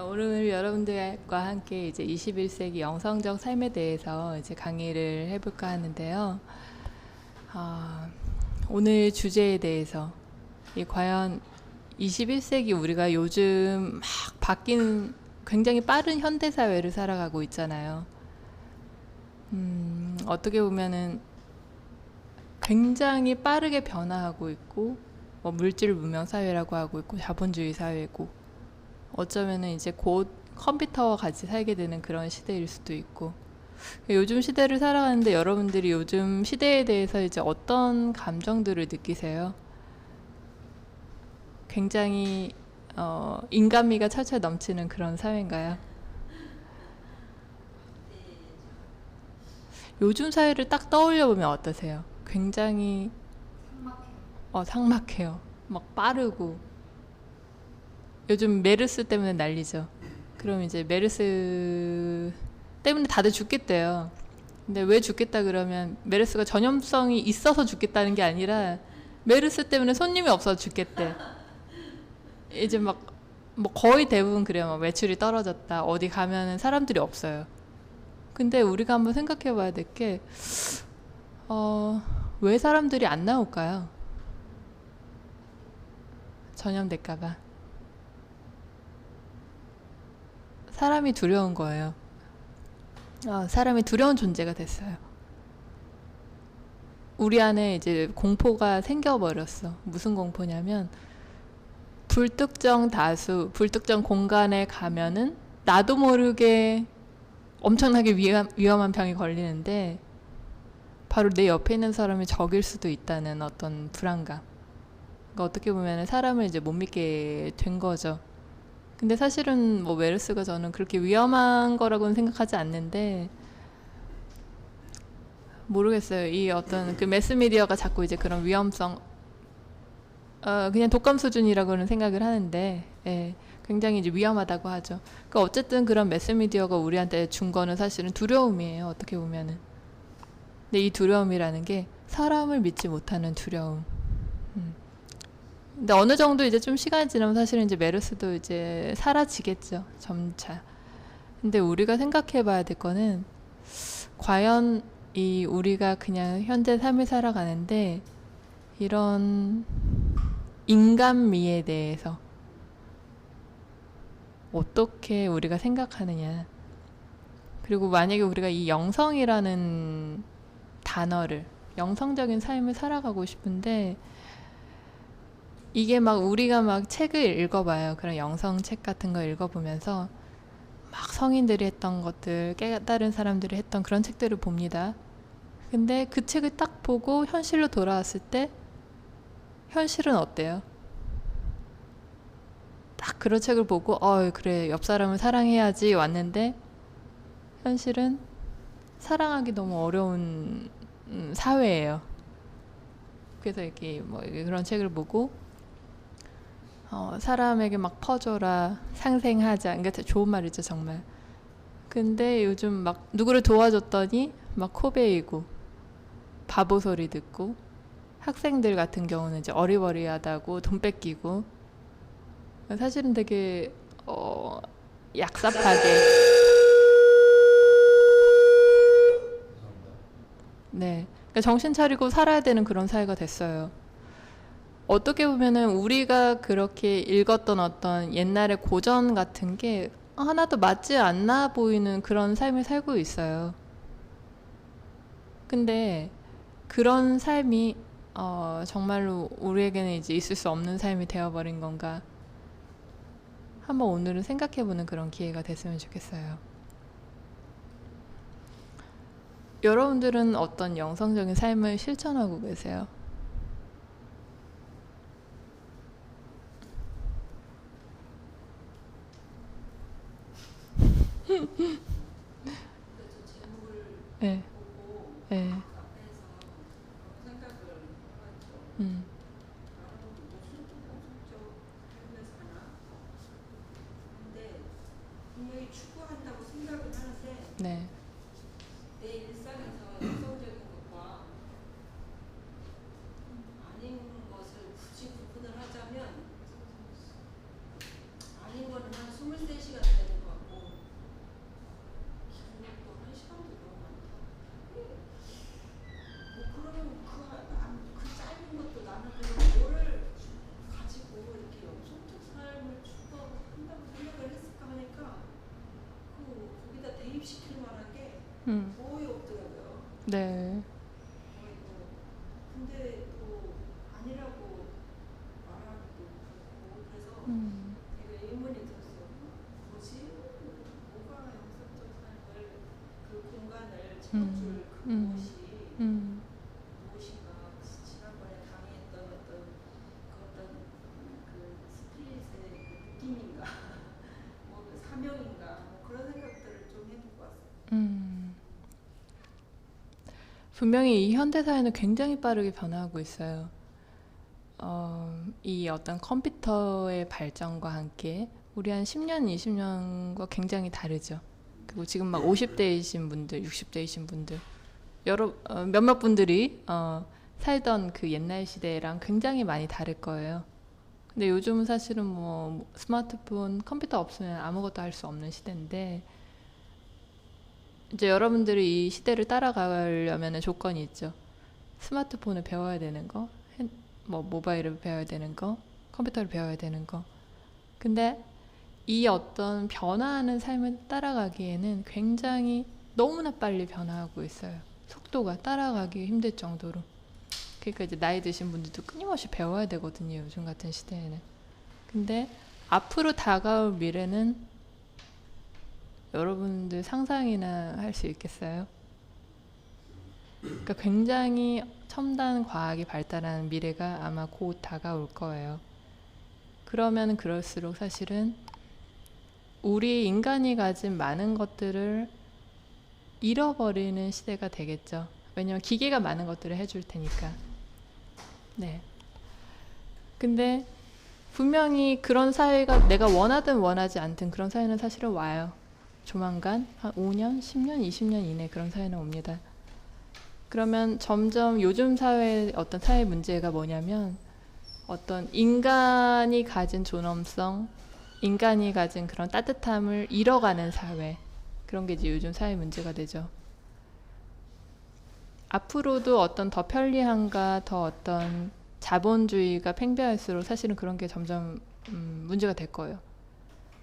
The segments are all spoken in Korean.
오늘 여러분들과 함께 이제 21세기 영성적 삶에 대해서 이제 강의를 해볼까 하는데요. 오늘 주제에 대해서 과연 21세기 우리가 요즘 막 바뀌는 굉장히 빠른 현대 사회를 살아가고 있잖아요. 어떻게 보면은 굉장히 빠르게 변화하고 있고, 물질 문명 사회라고 하고 있고, 자본주의 사회고, 어쩌면은 이제 곧 컴퓨터와 같이 살게 되는 그런 시대일 수도 있고, 요즘 시대를 살아가는데 여러분들이 요즘 시대에 대해서 이제 어떤 감정들을 느끼세요? 굉장히 인간미가 철철 넘치는 그런 사회인가요? 요즘 사회를 딱 떠올려 보면 어떠세요? 굉장히 삭막해요. 막 빠르고. 요즘 메르스 때문에 난리죠. 그럼 이제 메르스 때문에 다들 죽겠대요. 근데 왜 죽겠다 그러면 메르스가 전염성이 있어서 죽겠다는 게 아니라 메르스 때문에 손님이 없어서 죽겠대. 이제 뭐 거의 대부분 그래요. 막 매출이 떨어졌다. 어디 가면은 사람들이 없어요. 근데 우리가 한번 생각해 봐야 될 게, 왜 사람들이 안 나올까요? 전염될까봐. 사람이 두려운 거예요. 사람이 두려운 존재가 됐어요. 우리 안에 이제 공포가 생겨버렸어. 무슨 공포냐면, 불특정 다수, 불특정 공간에 가면은 나도 모르게 엄청나게 위험한 병이 걸리는데, 바로 내 옆에 있는 사람이 적일 수도 있다는 어떤 불안감. 그러니까 어떻게 보면 사람을 이제 못 믿게 된 거죠. 근데 사실은 뭐 메르스가 저는 그렇게 위험한 거라고는 생각하지 않는데, 모르겠어요. 이 어떤 그 매스미디어가 자꾸 이제 그런 위험성, 그냥 독감 수준이라고는 생각을 하는데, 예, 굉장히 이제 위험하다고 하죠. 그러니까 어쨌든 그런 매스미디어가 우리한테 준 거는 사실은 두려움이에요. 어떻게 보면은. 근데 이 두려움이라는 게 사람을 믿지 못하는 두려움. 근데 어느 정도 이제 좀 시간이 지나면 사실은 이제 메르스도 이제 사라지겠죠. 점차. 근데 우리가 생각해 봐야 될 거는, 과연 이 우리가 그냥 현재 삶을 살아가는데 이런 인간미에 대해서 어떻게 우리가 생각하느냐. 그리고 만약에 우리가 이 영성이라는 단어를, 영성적인 삶을 살아가고 싶은데, 이게 막 우리가 막 책을 읽어봐요. 그런 영성 책 같은 거 읽어보면서 막 성인들이 했던 것들, 깨달은 사람들이 했던 그런 책들을 봅니다. 근데 그 책을 딱 보고 현실로 돌아왔을 때 현실은 어때요? 딱 그런 책을 보고 그래, 옆 사람을 사랑해야지 왔는데, 현실은 사랑하기 너무 어려운 사회예요. 그래서 이렇게 뭐 그런 책을 보고, 사람에게 막 퍼줘라, 상생하자. 그러니까 좋은 말이죠, 정말. 근데 요즘 막 누구를 도와줬더니 막 코베이고 바보 소리 듣고, 학생들 같은 경우는 이제 어리버리하다고 돈 뺏기고, 사실은 되게 얍삽하게, 네, 그러니까 정신 차리고 살아야 되는 그런 사회가 됐어요. 어떻게 보면은 우리가 그렇게 읽었던 어떤 옛날의 고전 같은 게 하나도 맞지 않나 보이는 그런 삶을 살고 있어요. 근데 그런 삶이 정말로 우리에게는 이제 있을 수 없는 삶이 되어버린 건가? 한번 오늘은 생각해보는 그런 기회가 됐으면 좋겠어요. 여러분들은 어떤 영성적인 삶을 실천하고 계세요? 네, 네, 음, 네, 음. 거의 없더라고요. 네. 거의 근데 또 아니라고 말하기도 그렇고 그래서 되게 의문이 들었어요. 뭐지? 뭐가 영성적 삶을 그 공간을 채워줄 그 무엇인가 지난번에 강의했던 그 스피릿의 그 느낌인가 뭐 그 사명인가 뭐 그런 생각들을 좀 해보고 왔어요. 분명히 이 현대사회는 굉장히 빠르게 변화하고 있어요. 이 어떤 컴퓨터의 발전과 함께 우리 한 10년, 20년과 굉장히 다르죠. 그리고 지금 막 50대이신 분들, 60대이신 분들, 몇몇 분들이 살던 그 옛날 시대랑 굉장히 많이 다를 거예요. 근데 요즘은 사실은 뭐 스마트폰, 컴퓨터 없으면 아무것도 할 수 없는 시대인데 이제 여러분들이 이 시대를 따라가려면 조건이 있죠. 스마트폰을 배워야 되는 거, 뭐 모바일을 배워야 되는 거, 컴퓨터를 배워야 되는 거. 근데 이 어떤 변화하는 삶을 따라가기에는 굉장히 너무나 빨리 변화하고 있어요. 속도가 따라가기 힘들 정도로. 그러니까 이제 나이 드신 분들도 끊임없이 배워야 되거든요. 요즘 같은 시대에는. 근데 앞으로 다가올 미래는 여러분들 상상이나 할 수 있겠어요? 그러니까 굉장히 첨단 과학이 발달하는 미래가 아마 곧 다가올 거예요. 그러면 그럴수록 사실은 우리 인간이 가진 많은 것들을 잃어버리는 시대가 되겠죠. 왜냐면 기계가 많은 것들을 해줄 테니까. 네. 근데 분명히 그런 사회가 내가 원하든 원하지 않든 그런 사회는 사실은 와요. 조만간 한 5년, 10년, 20년 이내 그런 사회는 옵니다. 그러면 점점 요즘 사회의 어떤 사회 문제가 뭐냐면 어떤 인간이 가진 존엄성, 인간이 가진 그런 따뜻함을 잃어가는 사회, 그런 게 이제 요즘 사회 문제가 되죠. 앞으로도 어떤 더 편리함과 더 어떤 자본주의가 팽배할수록 사실은 그런 게 점점 문제가 될 거예요.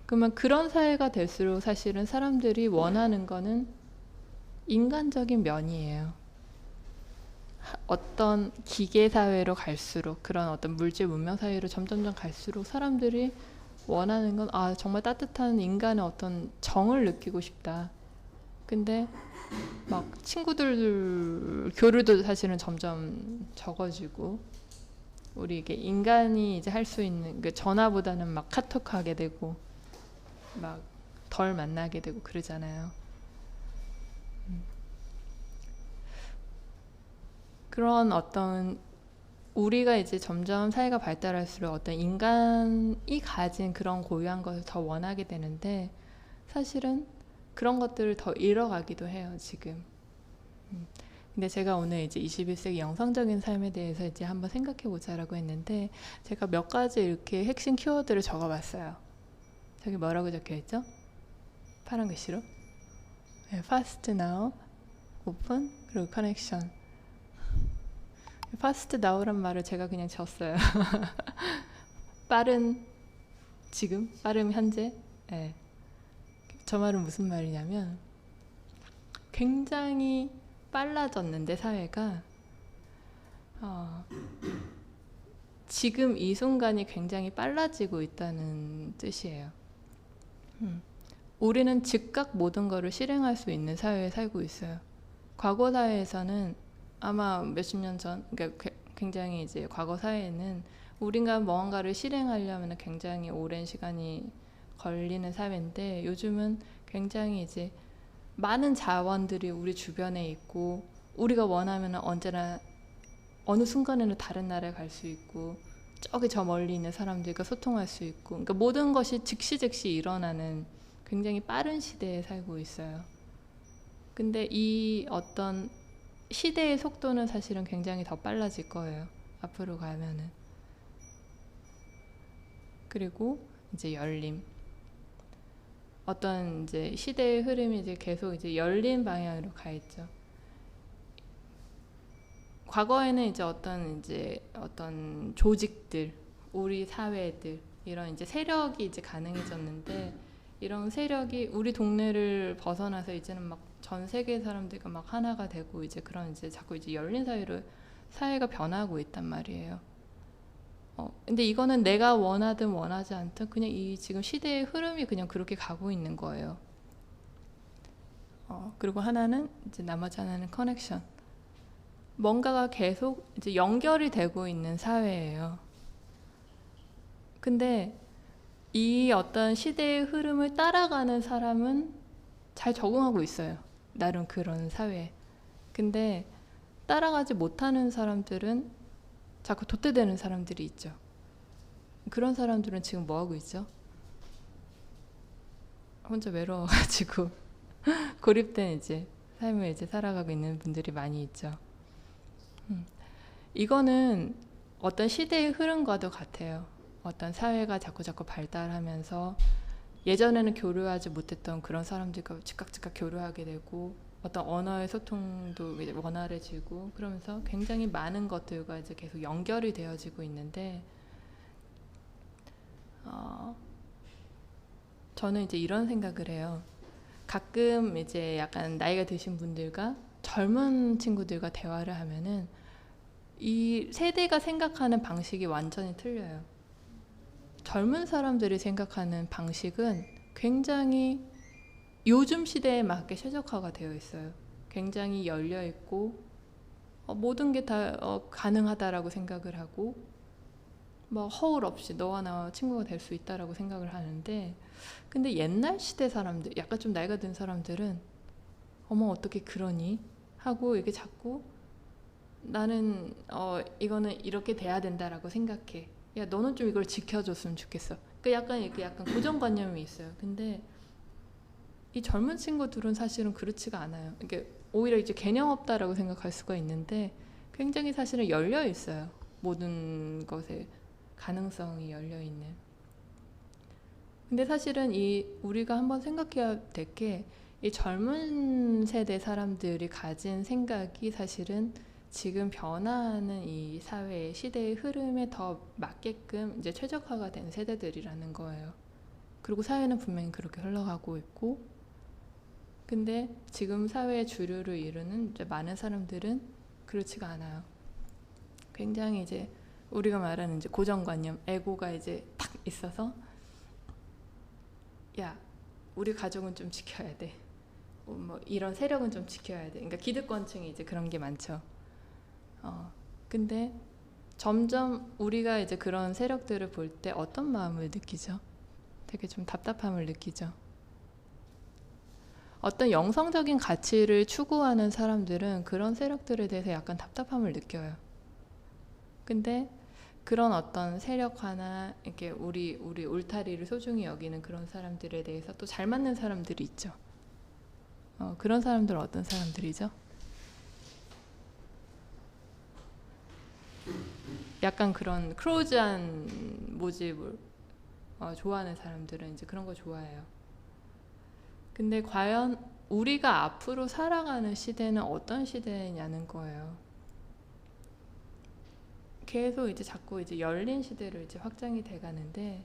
그러면 그런 사회가 될수록 사실은 사람들이 원하는 거는 인간적인 면이에요. 어떤 기계 사회로 갈수록, 그런 어떤 물질 문명 사회로 점점점 갈수록 사람들이 원하는 건 정말 따뜻한 인간의 어떤 정을 느끼고 싶다. 근데 막 친구들 교류도 사실은 점점 적어지고, 우리 이게 인간이 이제 할 수 있는 그 전화보다는 막 카톡 하게 되고 막 덜 만나게 되고 그러잖아요. 그런 어떤 우리가 이제 점점 사회가 발달할수록 어떤 인간이 가진 그런 고유한 것을 더 원하게 되는데 사실은 그런 것들을 더 잃어가기도 해요, 지금. 근데 제가 오늘 이제 21세기 영성적인 삶에 대해서 이제 한번 생각해 보자라고 했는데 제가 몇 가지 이렇게 핵심 키워드를 적어봤어요. 저기 뭐라고 적혀 있죠? 파란 글씨로. 네, fast now, open, 그리고 connection. fast now란 말을 제가 그냥 졌어요. 빠른 지금, 빠른 현재. 네. 저 말은 무슨 말이냐면 굉장히 빨라졌는데 사회가 지금 이 순간이 굉장히 빨라지고 있다는 뜻이에요. 우리는 즉각 모든 것을 실행할 수 있는 사회에 살고 있어요. 과거 사회에서는 아마 몇십 년 전, 그러니까 굉장히 이제 과거 사회에는 우리가 뭔가를 실행하려면 굉장히 오랜 시간이 걸리는 사회인데 요즘은 굉장히 이제 많은 자원들이 우리 주변에 있고 우리가 원하면 언제나 어느 순간에는 다른 나라에 갈 수 있고 저기 저 멀리 있는 사람들과 소통할 수 있고 그러니까 모든 것이 즉시 일어나는 굉장히 빠른 시대에 살고 있어요. 근데 이 어떤 시대의 속도는 사실은 굉장히 더 빨라질 거예요. 앞으로 가면은. 그리고 이제 열림. 어떤 이제 시대의 흐름이 이제 계속 이제 열린 방향으로 가 있죠. 과거에는 이제 어떤 조직들, 우리 사회들 이런 이제 세력이 이제 가능해졌는데 이런 세력이 우리 동네를 벗어나서 이제는 막 전 세계 사람들과 막 하나가 되고 이제 그런 이제 자꾸 이제 열린 사회가 변하고 있단 말이에요. 근데 이거는 내가 원하든 원하지 않든 그냥 이 지금 시대의 흐름이 그냥 그렇게 가고 있는 거예요. 그리고 하나는 이제 나머지 하나는 커넥션. 뭔가가 계속 이제 연결이 되고 있는 사회예요. 근데 이 어떤 시대의 흐름을 따라가는 사람은 잘 적응하고 있어요. 나름 그런 사회에. 근데 따라가지 못하는 사람들은 자꾸 도태되는 사람들이 있죠. 그런 사람들은 지금 뭐 하고 있죠? 혼자 외로워가지고 고립된 이제 삶을 이제 살아가고 있는 분들이 많이 있죠. 이거는 어떤 시대의 흐름과도 같아요. 어떤 사회가 자꾸 발달하면서 예전에는 교류하지 못했던 그런 사람들과 즉각 교류하게 되고 어떤 언어의 소통도 이제 원활해지고 그러면서 굉장히 많은 것들과 이제 계속 연결이 되어지고 있는데 저는 이제 이런 생각을 해요. 가끔 이제 약간 나이가 드신 분들과 젊은 친구들과 대화를 하면은 이 세대가 생각하는 방식이 완전히 틀려요. 젊은 사람들이 생각하는 방식은 굉장히 요즘 시대에 맞게 최적화가 되어 있어요. 굉장히 열려 있고 모든 게 다 가능하다라고 생각을 하고 뭐 허울 없이 너와 나와 친구가 될 수 있다라고 생각을 하는데 근데 옛날 시대 사람들 약간 좀 나이가 든 사람들은 어머 어떻게 그러니? 하고 이게 자꾸 나는 이거는 이렇게 돼야 된다라고 생각해. 야 너는 좀 이걸 지켜줬으면 좋겠어. 그러니까 약간 고정관념이 있어요. 근데 이 젊은 친구들은 사실은 그렇지가 않아요. 이게 오히려 이제 개념 없다라고 생각할 수가 있는데 굉장히 사실은 열려 있어요. 모든 것에 가능성이 열려 있는. 근데 사실은 우리가 한번 생각해야 될 게 이 젊은 세대 사람들이 가진 생각이 사실은 지금 변화하는 이 사회의 시대의 흐름에 더 맞게끔 이제 최적화가 된 세대들이라는 거예요. 그리고 사회는 분명히 그렇게 흘러가고 있고, 근데 지금 사회의 주류를 이루는 이제 많은 사람들은 그렇지가 않아요. 굉장히 이제 우리가 말하는 이제 고정관념, 에고가 이제 딱 있어서, 야, 우리 가족은 좀 지켜야 돼. 뭐 이런 세력은 좀 지켜야 돼. 그러니까 기득권층이 이제 그런 게 많죠. 근데 점점 우리가 이제 그런 세력들을 볼 때 어떤 마음을 느끼죠? 되게 좀 답답함을 느끼죠. 어떤 영성적인 가치를 추구하는 사람들은 그런 세력들에 대해서 약간 답답함을 느껴요. 근데 그런 어떤 세력화나 이렇게 우리 울타리를 소중히 여기는 그런 사람들에 대해서 또 잘 맞는 사람들이 있죠. 그런 사람들은 어떤 사람들이죠? 약간 그런 크로즈한 모습을 좋아하는 사람들은 이제 그런 거 좋아해요. 근데 과연 우리가 앞으로 살아가는 시대는 어떤 시대냐는 거예요. 계속 이제 자꾸 이제 열린 시대로 이제 확장이 돼 가는데,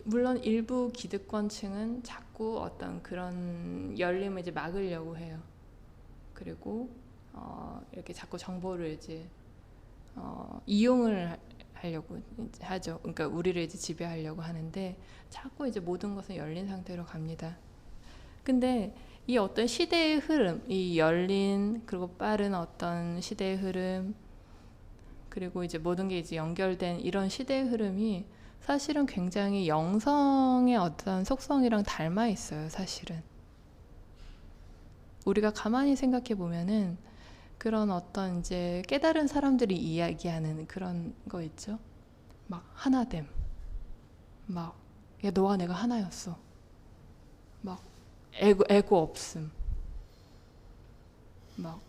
물론 일부 기득권층은 자꾸 어떤 그런 열림을 이제 막으려고 해요. 그리고 이렇게 자꾸 정보를 이제 이용을 하려고 이제 하죠. 그러니까 우리를 이제 지배하려고 하는데 자꾸 이제 모든 것은 열린 상태로 갑니다. 근데 이 어떤 시대의 흐름, 이 열린 그리고 빠른 어떤 시대의 흐름, 그리고 이제 모든 게 이제 연결된 이런 시대의 흐름이 사실은 굉장히 영성의 어떤 속성이랑 닮아 있어요. 사실은 우리가 가만히 생각해 보면은 그런 어떤 이제 깨달은 사람들이 이야기하는 그런 거 있죠. 막 하나됨, 막 야 너와 내가 하나였어, 막 에고 없음, 막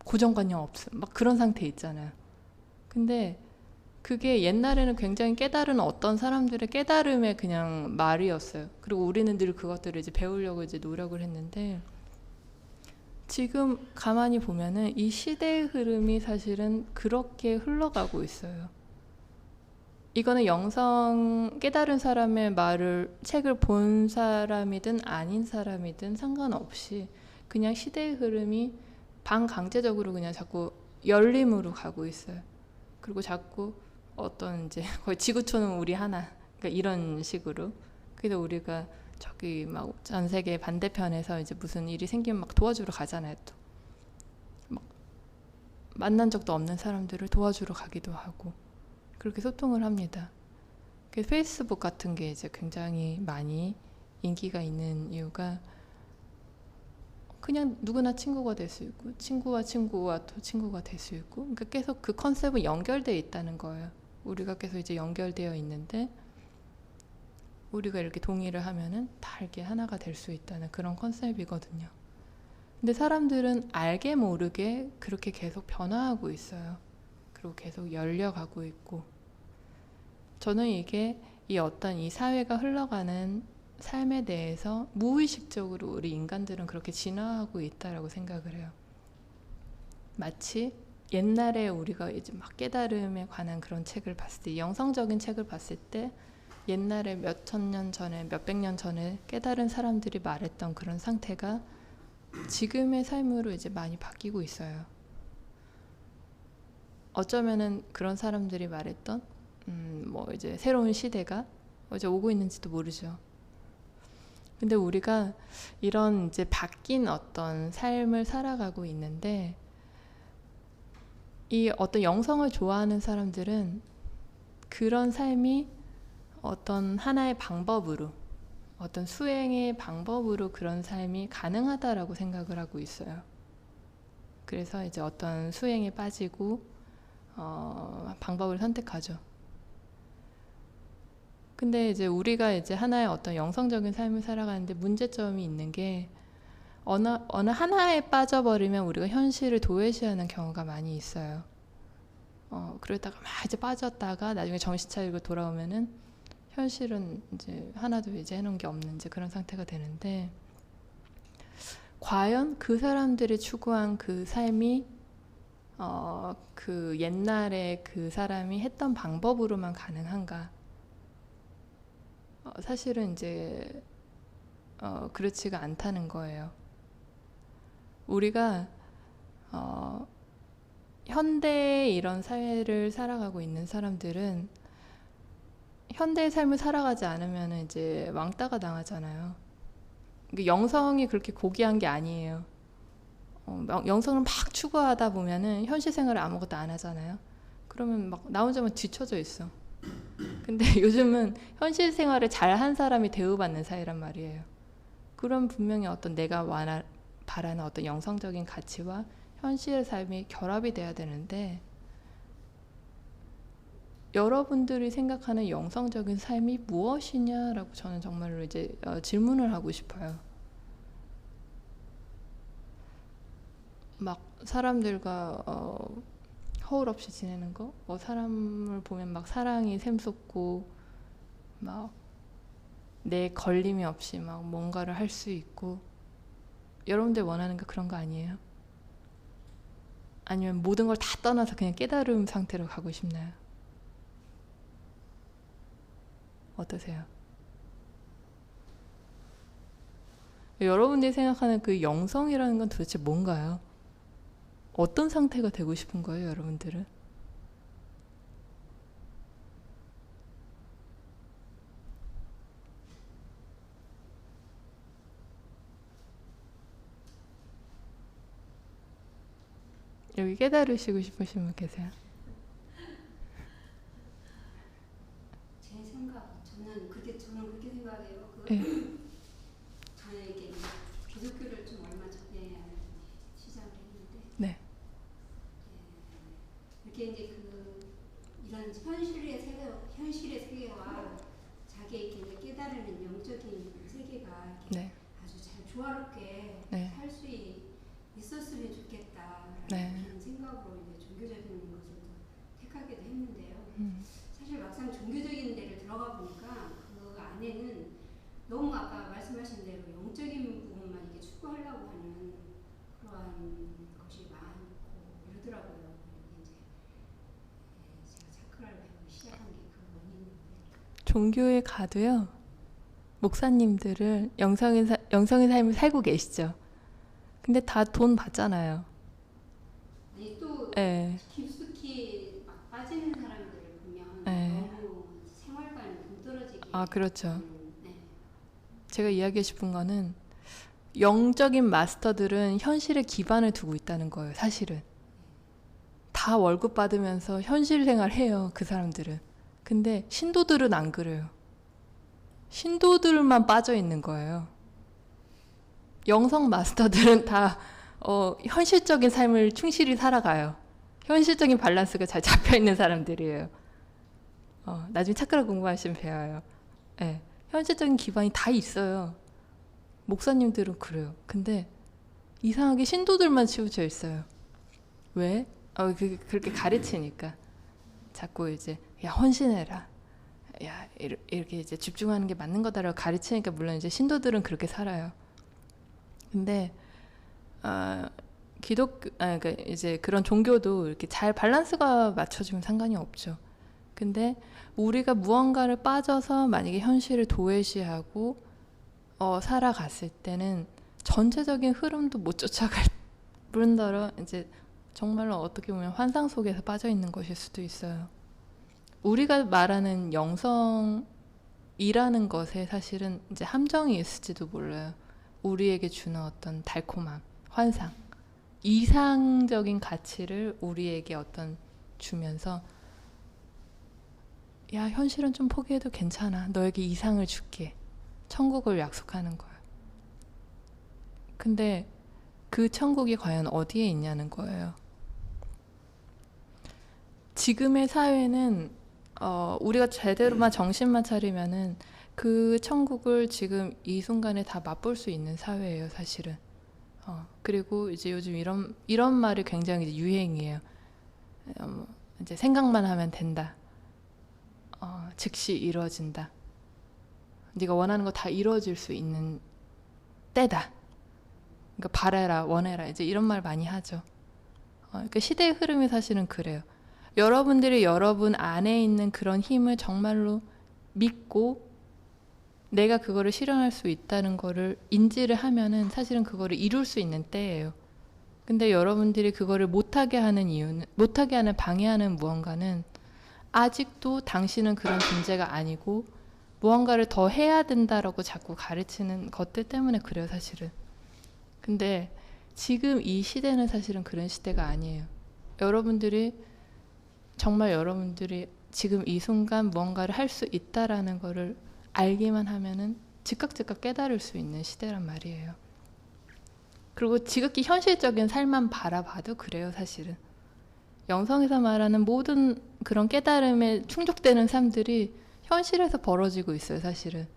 고정관념 없음, 막 그런 상태 있잖아요. 근데 그게 옛날에는 굉장히 깨달은 어떤 사람들의 깨달음의 그냥 말이었어요. 그리고 우리는 늘 그것들을 이제 배우려고 이제 노력을 했는데, 지금 가만히 보면은 이 시대의 흐름이 사실은 그렇게 흘러가고 있어요. 이거는 영성 깨달은 사람의 말을 책을 본 사람이든 아닌 사람이든 상관없이 그냥 시대의 흐름이 반강제적으로 그냥 자꾸 열림으로 가고 있어요. 그리고 자꾸 어떤 이제 거의 지구촌은 우리 하나, 그러니까 이런 식으로. 그래서 우리가 저기 막 전 세계 반대편에서 이제 무슨 일이 생기면 막 도와주러 가잖아요. 또 막 만난 적도 없는 사람들을 도와주러 가기도 하고 그렇게 소통을 합니다. 그래서 페이스북 같은 게 이제 굉장히 많이 인기가 있는 이유가 그냥 누구나 친구가 될 수 있고 친구와 친구와 또 친구가 될 수 있고 그러니까 계속 그 컨셉은 연결되어 있다는 거예요. 우리가 계속 이제 연결되어 있는데 우리가 이렇게 동의를 하면은 다 이렇게 하나가 될 수 있다는 그런 컨셉이거든요. 근데 사람들은 알게 모르게 그렇게 계속 변화하고 있어요. 그리고 계속 열려가고 있고 저는 이게 이 어떤 이 사회가 흘러가는 삶에 대해서 무의식적으로 우리 인간들은 그렇게 진화하고 있다라고 생각을 해요. 마치 옛날에 우리가 이제 막 깨달음에 관한 그런 책을 봤을 때, 영성적인 책을 봤을 때 옛날에 몇천 년 전에, 몇백 년 전에 깨달은 사람들이 말했던 그런 상태가 지금의 삶으로 이제 많이 바뀌고 있어요. 어쩌면은 그런 사람들이 말했던 뭐 이제 새로운 시대가 이제 오고 있는지도 모르죠. 근데 우리가 이런 이제 바뀐 어떤 삶을 살아가고 있는데 이 어떤 영성을 좋아하는 사람들은 그런 삶이 어떤 하나의 방법으로 어떤 수행의 방법으로 그런 삶이 가능하다라고 생각을 하고 있어요. 그래서 이제 어떤 수행에 빠지고 방법을 선택하죠. 근데 이제 우리가 이제 하나의 어떤 영성적인 삶을 살아가는데 문제점이 있는 게 어느 하나에 빠져버리면 우리가 현실을 도외시하는 경우가 많이 있어요. 그러다가 막 이제 빠졌다가 나중에 정신 차리고 돌아오면은 현실은 이제 하나도 이제 해놓은 게 없는 이제 그런 상태가 되는데 과연 그 사람들이 추구한 그 삶이 그 옛날에 그 사람이 했던 방법으로만 가능한가? 사실은 이제 그렇지가 않다는 거예요. 우리가 현대의 이런 사회를 살아가고 있는 사람들은 현대의 삶을 살아가지 않으면 이제 왕따가 당하잖아요. 영성이 그렇게 고귀한 게 아니에요. 영성을 막 추구하다 보면은 현실 생활을 아무것도 안 하잖아요. 그러면 막 나 혼자만 뒤처져 있어. 근데 요즘은 현실 생활을 잘한 사람이 대우받는 사회란 말이에요. 그럼 분명히 어떤 내가 바라는 어떤 영성적인 가치와 현실의 삶이 결합이 돼야 되는데 여러분들이 생각하는 영성적인 삶이 무엇이냐라고 저는 정말로 이제 질문을 하고 싶어요. 막 사람들과 허울 없이 지내는 거, 뭐 사람을 보면 막 사랑이 샘솟고 막 내 걸림이 없이 막 뭔가를 할 수 있고 여러분들 원하는 거 그런 거 아니에요? 아니면 모든 걸 다 떠나서 그냥 깨달음 상태로 가고 싶나요? 어떠세요? 여러분들이 생각하는 그 영성이라는 건 도대체 뭔가요? 어떤 상태가 되고 싶은 거예요, 여러분들은? 여기 깨달으시고 싶으신 분 계세요? 제 생각, 저는 그렇게 생각해요. 네. 저는 이게 기독교를 좀 얼마 전에 시작을 했는데, 네. 이렇게 이제 이런 현실의 세계와 자기의 이제 깨달으는 영적인 세계가 네. 아주 잘 조화롭게 네. 살 수 있었으면 좋겠다라는 네. 생각으로 이제 종교적인 것을 택하기도 했는데요. 사실 막상 종교적인 데를 들어가 보니까 그 안에는 너무 아까 말씀하신 대로 영적인 부분만 이렇게 추구하려고 하는 그러한 것이 많고 이러더라고요. 이제 제가 차크라를 배우기 시작한 게 그 종교에 가도요. 목사님들은 영성의 삶을 살고 계시죠. 근데 다 돈 받잖아요. 아니 또 예. 깊숙이 막 빠지는 사람들을 보면 네. 너무 생활관이 동떨어지게. 아, 그렇죠. 네. 제가 이야기하고 싶은 거는 영적인 마스터들은 현실에 기반을 두고 있다는 거예요. 사실은. 다 월급 받으면서 현실 생활 해요. 그 사람들은. 근데 신도들은 안 그래요. 신도들만 빠져 있는 거예요. 영성 마스터들은 다 현실적인 삶을 충실히 살아가요. 현실적인 밸런스가 잘 잡혀 있는 사람들이에요. 나중에 차크라 공부하시면 배워요. 네, 현실적인 기반이 다 있어요. 목사님들은 그래요. 근데 이상하게 신도들만 치우쳐 있어요. 왜? 그렇게 가르치니까. 자꾸 이제 야 헌신해라. 야 이렇게 이제 집중하는 게 맞는 거다라고 가르치니까 물론 이제 신도들은 그렇게 살아요. 근데 그러니까 이제 그런 종교도 이렇게 잘 밸런스가 맞춰지면 상관이 없죠. 근데 우리가 무언가를 빠져서 만약에 현실을 도외시하고 살아갔을 때는 전체적인 흐름도 못 쫓아갈 뿐더러 이제 정말로 어떻게 보면 환상 속에서 빠져 있는 것일 수도 있어요. 우리가 말하는 영성이라는 것에 사실은 이제 함정이 있을지도 몰라요. 우리에게 주는 어떤 달콤함, 환상, 이상적인 가치를 우리에게 어떤 주면서 야 현실은 좀 포기해도 괜찮아. 너에게 이상을 줄게. 천국을 약속하는 거예요. 근데 그 천국이 과연 어디에 있냐는 거예요. 지금의 사회는 우리가 제대로만 정신만 차리면은 그 천국을 지금 이 순간에 다 맛볼 수 있는 사회예요, 사실은. 그리고 이제 요즘 이런 말이 굉장히 이제 유행이에요. 이제 생각만 하면 된다. 즉시 이루어진다. 네가 원하는 거 다 이루어질 수 있는 때다. 그러니까 바라라, 원해라. 이제 이런 말 많이 하죠. 그러니까 시대의 흐름이 사실은 그래요. 여러분들이 여러분 안에 있는 그런 힘을 정말로 믿고 내가 그거를 실현할 수 있다는 거를 인지를 하면은 사실은 그거를 이룰 수 있는 때예요. 근데 여러분들이 그거를 못하게 하는 방해하는 무언가는 아직도 당신은 그런 존재가 아니고 무언가를 더 해야 된다라고 자꾸 가르치는 것들 때문에 그래요, 사실은. 근데 지금 이 시대는 사실은 그런 시대가 아니에요. 정말 여러분들이 지금 이 순간 무언가를 할 수 있다라는 거를 알기만 하면은 즉각 깨달을 수 있는 시대란 말이에요. 그리고 지극히 현실적인 삶만 바라봐도 그래요, 사실은. 영성에서 말하는 모든 그런 깨달음에 충족되는 삶들이 현실에서 벌어지고 있어요, 사실은.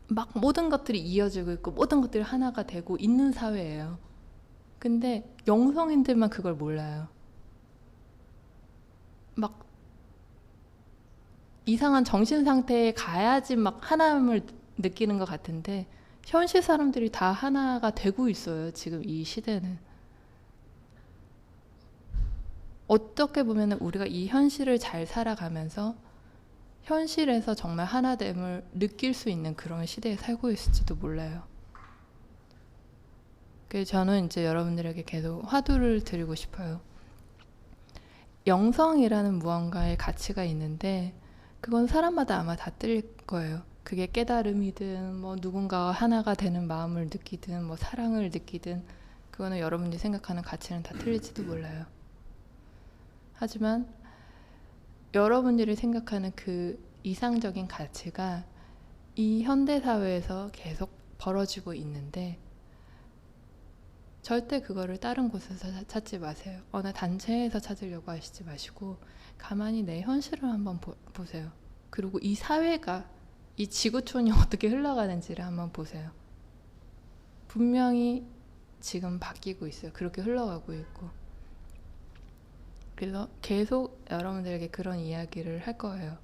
막 모든 것들이 이어지고 있고 모든 것들이 하나가 되고 있는 사회예요. 근데 영성인들만 그걸 몰라요. 막 이상한 정신 상태에 가야지 막 하나임을 느끼는 것 같은데 현실 사람들이 다 하나가 되고 있어요, 지금 이 시대는. 어떻게 보면 우리가 이 현실을 잘 살아가면서 현실에서 정말 하나됨을 느낄 수 있는 그런 시대에 살고 있을지도 몰라요. 그래서 저는 이제 여러분들에게 계속 화두를 드리고 싶어요. 영성이라는 무언가의 가치가 있는데 그건 사람마다 아마 다 틀릴 거예요. 그게 깨달음이든 뭐 누군가와 하나가 되는 마음을 느끼든 뭐 사랑을 느끼든 그거는 여러분들이 생각하는 가치는 다 틀릴지도 몰라요. 하지만 여러분들이 생각하는 그 이상적인 가치가 이 현대사회에서 계속 벌어지고 있는데 절대 그거를 다른 곳에서 찾지 마세요. 어느 단체에서 찾으려고 하시지 마시고 가만히 내 현실을 한번 보세요. 그리고 이 사회가, 이 지구촌이 어떻게 흘러가는지를 한번 보세요. 분명히 지금 바뀌고 있어요. 그렇게 흘러가고 있고. 그래서 계속 여러분들에게 그런 이야기를 할 거예요.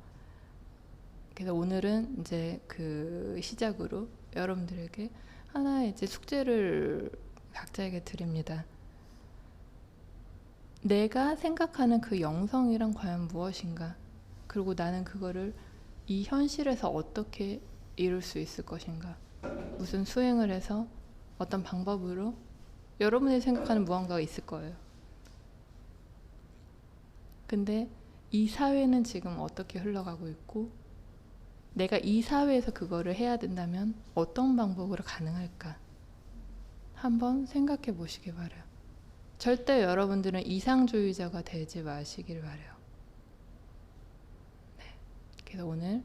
그래서 오늘은 이제 그 시작으로 여러분들에게 하나의 이제 숙제를 각자에게 드립니다. 내가 생각하는 그 영성이란 과연 무엇인가? 그리고 나는 그거를 이 현실에서 어떻게 이룰 수 있을 것인가. 무슨 수행을 해서 어떤 방법으로 여러분이 생각하는 무언가가 있을 거예요. 근데 이 사회는 지금 어떻게 흘러가고 있고 내가 이 사회에서 그거를 해야 된다면 어떤 방법으로 가능할까? 한번 생각해 보시기 바라요. 절대 여러분들은 이상주의자가 되지 마시길 바라요. 네. 그래서 오늘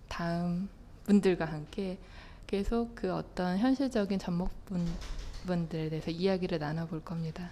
다음 분들과 함께 계속 그 어떤 현실적인 접목분들에 대해서 이야기를 나눠볼 겁니다.